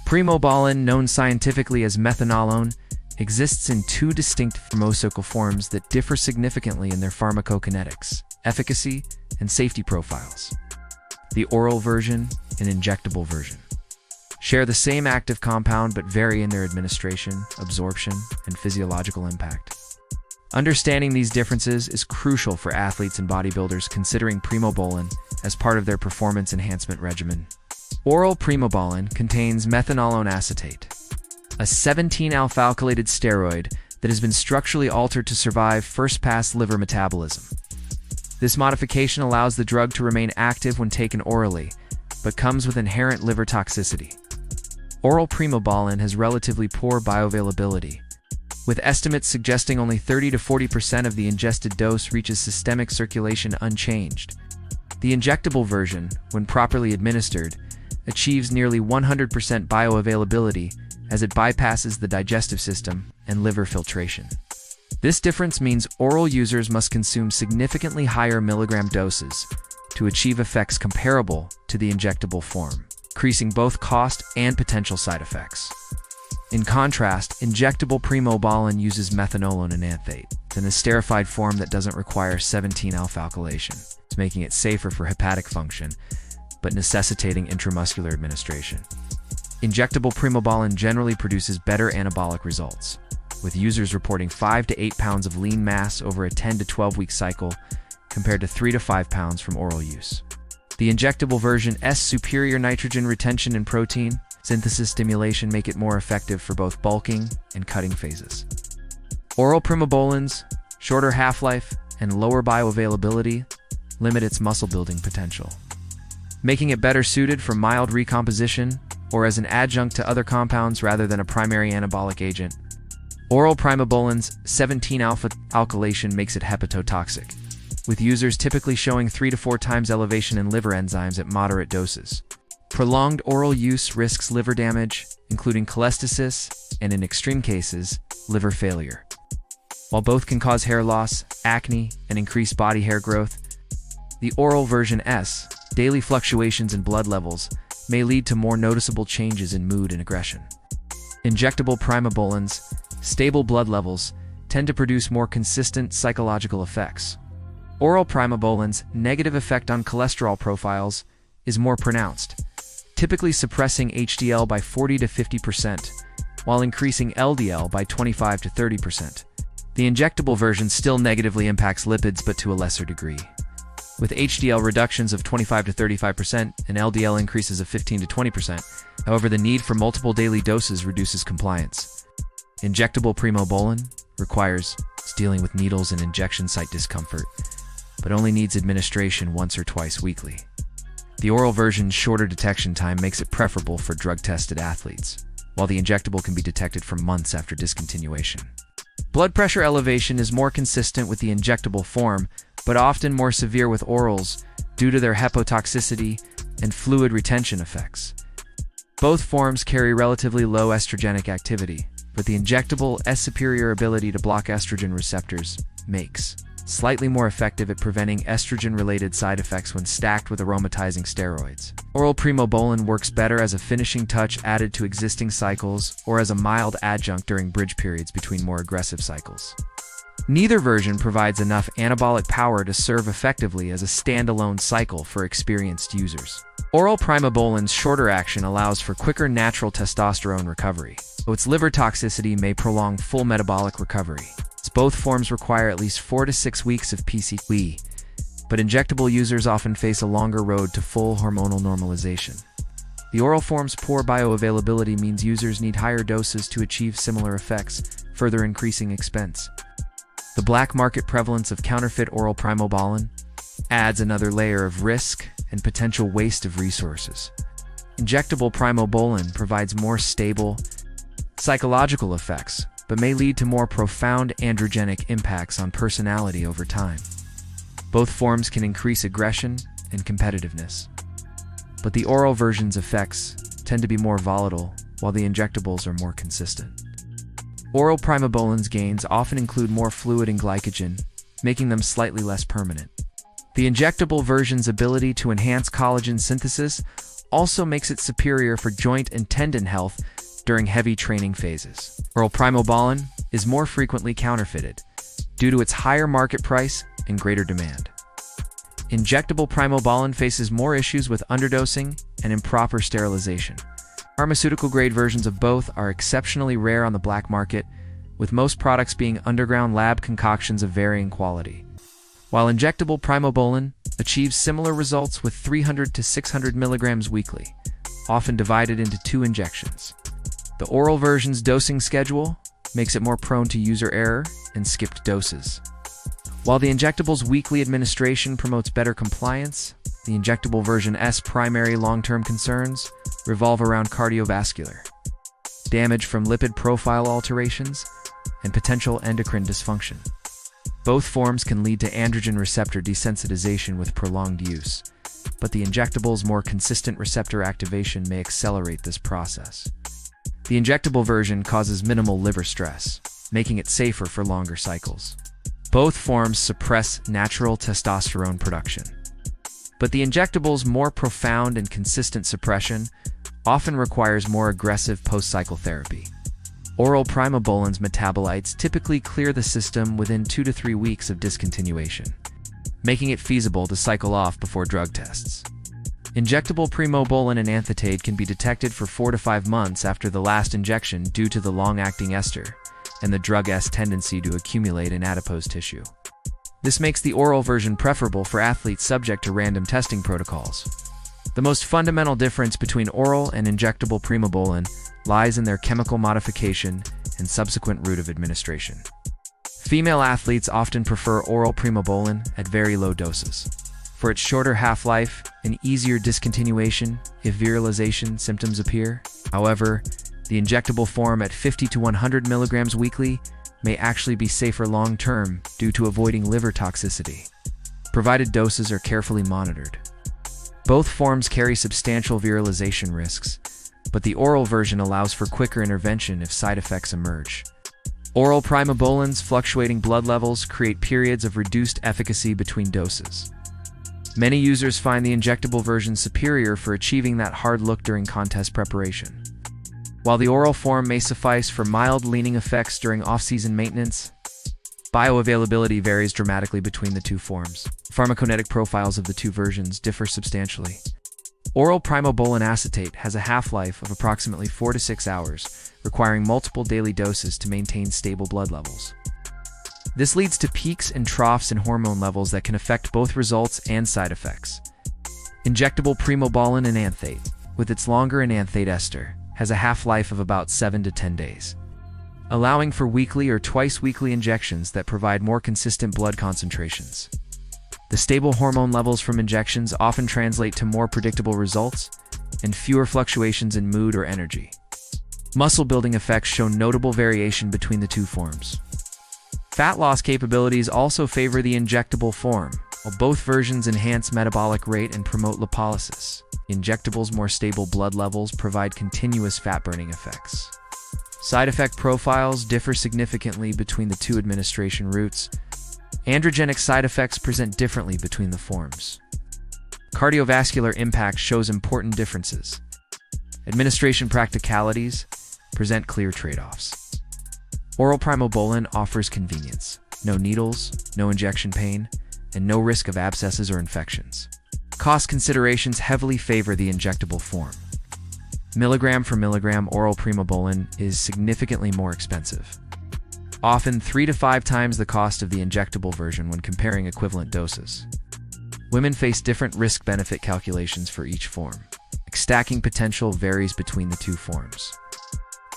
Primobolan, known scientifically as methanolone, exists in two distinct pharmaceutical forms that differ significantly in their pharmacokinetics, efficacy, and safety profiles. The oral version and injectable version share the same active compound but vary in their administration, absorption, and physiological impact. Understanding these differences is crucial for athletes and bodybuilders considering Primobolan as part of their performance enhancement regimen. Oral Primobolan contains methanolone acetate, a 17-alpha-alkylated steroid that has been structurally altered to survive first-pass liver metabolism. This modification allows the drug to remain active when taken orally, but comes with inherent liver toxicity. Oral Primobolan has relatively poor bioavailability, with estimates suggesting only 30 to 40% of the ingested dose reaches systemic circulation unchanged. The injectable version, when properly administered, achieves nearly 100% bioavailability as it bypasses the digestive system and liver filtration. This difference means oral users must consume significantly higher milligram doses to achieve effects comparable to the injectable form, increasing both cost and potential side effects. In contrast, injectable Primobolan uses methanolone enanthate, an esterified form that doesn't require 17-alpha-alkylation, making it safer for hepatic function, but necessitating intramuscular administration. Injectable Primobolan generally produces better anabolic results, with users reporting 5 to 8 pounds of lean mass over a 10 to 12-week cycle, compared to 3 to 5 pounds from oral use. The injectable version's superior nitrogen retention and protein synthesis stimulation make it more effective for both bulking and cutting phases. Oral Primobolan's shorter half-life and lower bioavailability limit its muscle-building potential, making it better suited for mild recomposition or as an adjunct to other compounds rather than a primary anabolic agent. Oral Primobolan's 17-alpha-alkylation makes it hepatotoxic, with users typically showing 3 to 4 times elevation in liver enzymes at moderate doses. Prolonged oral use risks liver damage, including cholestasis and, in extreme cases, liver failure. While both can cause hair loss, acne, and increased body hair growth, the oral version's daily fluctuations in blood levels may lead to more noticeable changes in mood and aggression. Injectable Primobolan's stable blood levels tend to produce more consistent psychological effects. Oral Primobolan's negative effect on cholesterol profiles is more pronounced, typically suppressing HDL by 40 to 50%, while increasing LDL by 25 to 30%. The injectable version still negatively impacts lipids, but to a lesser degree, with HDL reductions of 25 to 35% and LDL increases of 15 to 20%. However, the need for multiple daily doses reduces compliance. Injectable Primobolan requires dealing with needles and injection site discomfort, but only needs administration once or twice weekly. The oral version's shorter detection time makes it preferable for drug-tested athletes, while the injectable can be detected for months after discontinuation. Blood pressure elevation is more consistent with the injectable form, but often more severe with orals due to their hepatotoxicity and fluid retention effects. Both forms carry relatively low estrogenic activity, but the injectable's superior ability to block estrogen receptors makes slightly more effective at preventing estrogen-related side effects when stacked with aromatizing steroids. Oral Primobolan works better as a finishing touch added to existing cycles or as a mild adjunct during bridge periods between more aggressive cycles. Neither version provides enough anabolic power to serve effectively as a standalone cycle for experienced users. Oral Primobolan's shorter action allows for quicker natural testosterone recovery, though its liver toxicity may prolong full metabolic recovery. Both forms require at least 4 to 6 weeks of PCW, but injectable users often face a longer road to full hormonal normalization. The oral form's poor bioavailability means users need higher doses to achieve similar effects, further increasing expense. The black market prevalence of counterfeit oral Primobolan adds another layer of risk and potential waste of resources. Injectable Primobolan provides more stable psychological effects, but may lead to more profound androgenic impacts on personality over time. Both forms can increase aggression and competitiveness, but the oral version's effects tend to be more volatile, while the injectables are more consistent. Oral Primobolan's gains often include more fluid and glycogen, making them slightly less permanent. The injectable version's ability to enhance collagen synthesis also makes it superior for joint and tendon health during heavy training phases. Oral Primobolan is more frequently counterfeited due to its higher market price and greater demand. Injectable Primobolan faces more issues with underdosing and improper sterilization. Pharmaceutical-grade versions of both are exceptionally rare on the black market, with most products being underground lab concoctions of varying quality. While injectable Primobolan achieves similar results with 300 to 600 milligrams weekly, often divided into 2 injections. The oral version's dosing schedule makes it more prone to user error and skipped doses. While the injectable's weekly administration promotes better compliance, the injectable version's primary long-term concerns revolve around cardiovascular, damage from lipid profile alterations, and potential endocrine dysfunction. Both forms can lead to androgen receptor desensitization with prolonged use, but the injectable's more consistent receptor activation may accelerate this process. The injectable version causes minimal liver stress, making it safer for longer cycles. Both forms suppress natural testosterone production, but the injectable's more profound and consistent suppression often requires more aggressive post-cycle therapy. Oral Primobolan's metabolites typically clear the system within 2 to 3 weeks of discontinuation, making it feasible to cycle off before drug tests. Injectable Primobolan enanthate can be detected for 4 to 5 months after the last injection due to the long-acting ester and the drug's tendency to accumulate in adipose tissue. This makes the oral version preferable for athletes subject to random testing protocols. The most fundamental difference between oral and injectable Primobolan lies in their chemical modification and subsequent route of administration. Female athletes often prefer oral Primobolan at very low doses, for its shorter half-life and easier discontinuation if virilization symptoms appear. However, the injectable form at 50 to 100 milligrams weekly may actually be safer long-term due to avoiding liver toxicity, provided doses are carefully monitored. Both forms carry substantial virilization risks, but the oral version allows for quicker intervention if side effects emerge. Oral Primobolan's fluctuating blood levels create periods of reduced efficacy between doses. Many users find the injectable version superior for achieving that hard look during contest preparation. While the oral form may suffice for mild leaning effects during off-season maintenance, bioavailability varies dramatically between the two forms. Pharmacokinetic profiles of the two versions differ substantially. Oral Primobolan acetate has a half-life of approximately 4 to 6 hours, requiring multiple daily doses to maintain stable blood levels. This leads to peaks and troughs in hormone levels that can affect both results and side effects. Injectable Primobolan enanthate, with its longer enanthate ester, has a half-life of about 7 to 10 days, allowing for weekly or twice-weekly injections that provide more consistent blood concentrations. The stable hormone levels from injections often translate to more predictable results and fewer fluctuations in mood or energy. Muscle-building effects show notable variation between the two forms. Fat loss capabilities also favor the injectable form, while both versions enhance metabolic rate and promote lipolysis. Injectables' more stable blood levels provide continuous fat-burning effects. Side effect profiles differ significantly between the two administration routes. Androgenic side effects present differently between the forms. Cardiovascular impact shows important differences. Administration practicalities present clear trade-offs. Oral Primobolan offers convenience, no needles, no injection pain, and no risk of abscesses or infections. Cost considerations heavily favor the injectable form. Milligram for milligram oral Primobolan is significantly more expensive, often 3 to 5 times the cost of the injectable version when comparing equivalent doses. Women face different risk-benefit calculations for each form. Stacking potential varies between the two forms.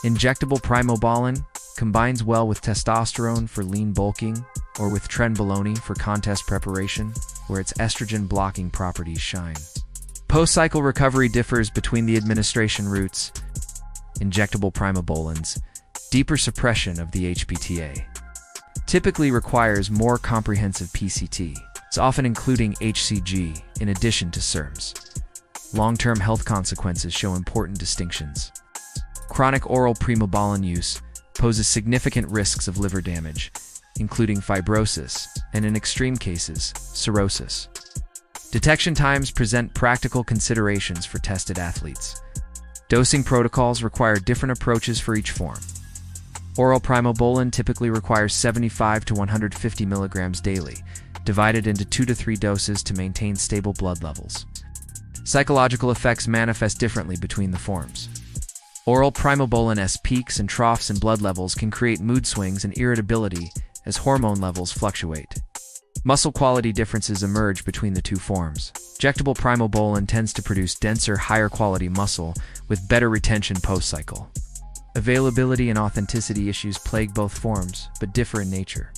Injectable Primobolan combines well with testosterone for lean bulking or with trenbolone for contest preparation, where its estrogen-blocking properties shine. Post-cycle recovery differs between the administration routes. Injectable Primobolan's deeper suppression of the HPTA typically requires more comprehensive PCT. It's often including HCG in addition to SERMs. Long-term health consequences show important distinctions. Chronic oral Primobolan use poses significant risks of liver damage, including fibrosis and, in extreme cases, cirrhosis. Detection times present practical considerations for tested athletes. Dosing protocols require different approaches for each form. Oral Primobolan typically requires 75 to 150 milligrams daily, divided into 2 to 3 doses to maintain stable blood levels. Psychological effects manifest differently between the forms. Oral Primobolan's peaks and troughs in blood levels can create mood swings and irritability as hormone levels fluctuate. Muscle quality differences emerge between the two forms. Injectable Primobolan tends to produce denser, higher quality muscle with better retention post-cycle. Availability and authenticity issues plague both forms, but differ in nature.